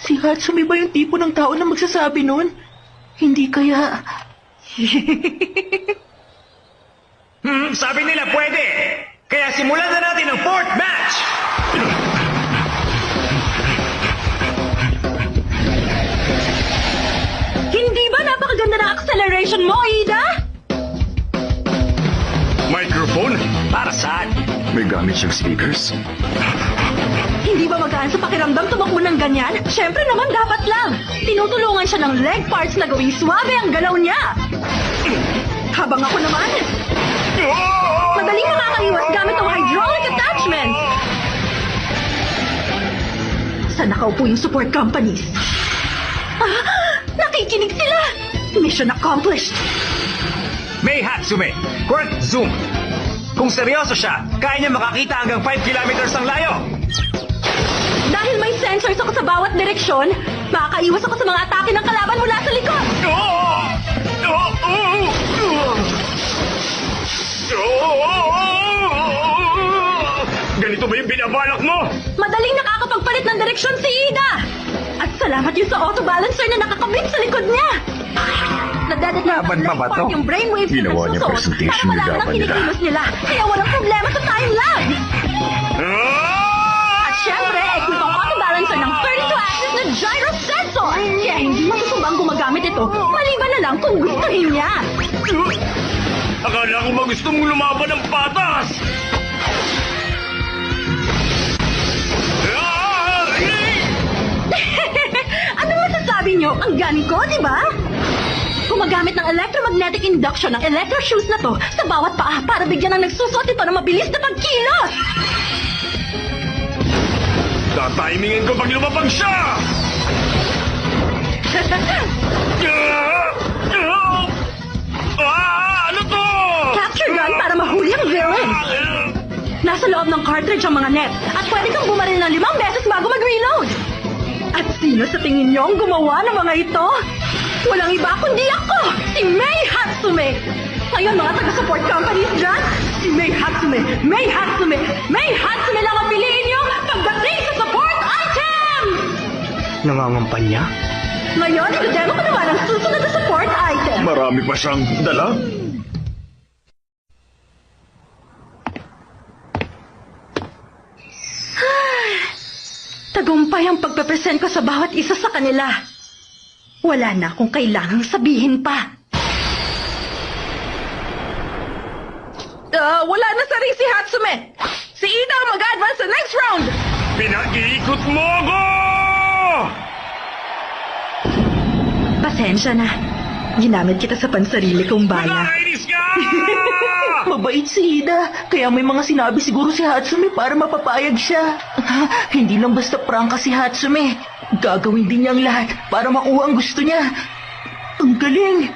Si Hatsumi ba yung tipo ng tao na magsasabi nun? Hindi kaya... Sabi nila pwede. Kaya simulan na natin ang 4th match. Hindi ba napakaganda ng acceleration mo, Ida? Microphone? Para saan? May gamit siyang speakers? Hindi ba magaan sa pakiramdam tumakbo ng ganyan? Siyempre naman dapat lang. Tinutulungan siya ng leg parts na gawing swabe ang galaw niya. Habang ako naman, madaling makakaiwas gamit ang hydraulic attachment. Saan nakaupo yung support companies? Nakikinig sila! Mission accomplished! May Hatsume, Quirk Zoom. Kung seryoso siya, kaya niya makakita hanggang 5 kilometers ang layo. Dahil may sensors ako sa bawat direksyon, makakaiwas ako sa mga atake ng kalaban mula sa likod. Ganito ba yung binabalak mo? Madaling nakakapagpalit ng direksyon si Ida. At salamat yun sa auto-balancer na nakakabit sa likod niya. Laban pa ba to? Yung brainwaves Ginawa na niya nagsusot presentation para yung malaman ang laban nila. kinikilos nila. Kaya walang problema sa time lag. At syempre, equip ang auto-balancer ng 32-axis na gyro sensor. Kaya hindi masusubang gumagamit ito, maliban na lang kung gustuhin niya. Akala ko ba gusto mong lumaban ng patas? Ano masasabi niyo? Ang galing ko, di ba? Gumagamit ng electromagnetic induction ng electro shoes na to sa bawat paa para bigyan ng nagsusuot ito ng mabilis na pagkilos. Tatimingin ko pag lumabang siya! Ano to? Capture gun para mahuli ang villain. Nasa loob ng cartridge ang mga net at pwede kang bumaril ng 5 beses bago mag-reload. At sino sa tingin niyo ang gumawa ng mga ito? Walang iba kundi ako, si Mei Hatsume. Ngayon mga taga-support companies dyan, si Mei Hatsume, Mei Hatsume, Mei Hatsume lang ang piliin niyo pagdating sa support item! Nangangampanya? Ngayon, i-demo ko naman ang susunod na support item. Marami pa siyang dala? Tagumpay ang pagpapresent ko sa bawat isa sa kanila. Wala na akong kailangang sabihin pa. Wala na sa ring si Hatsume. Si Ida ang mag-advance sa next round. Pinag-iikot mo ako! Pasensya na. Ginamit kita sa pansarili kong bala. Nakakainis ka! Mabait si Ida, kaya may mga sinabi siguro si Hatsume para mapapayag siya. Hindi lang basta prangka si Hatsume. Gagawin din niya ang lahat para makuha ang gusto niya. Ang galing!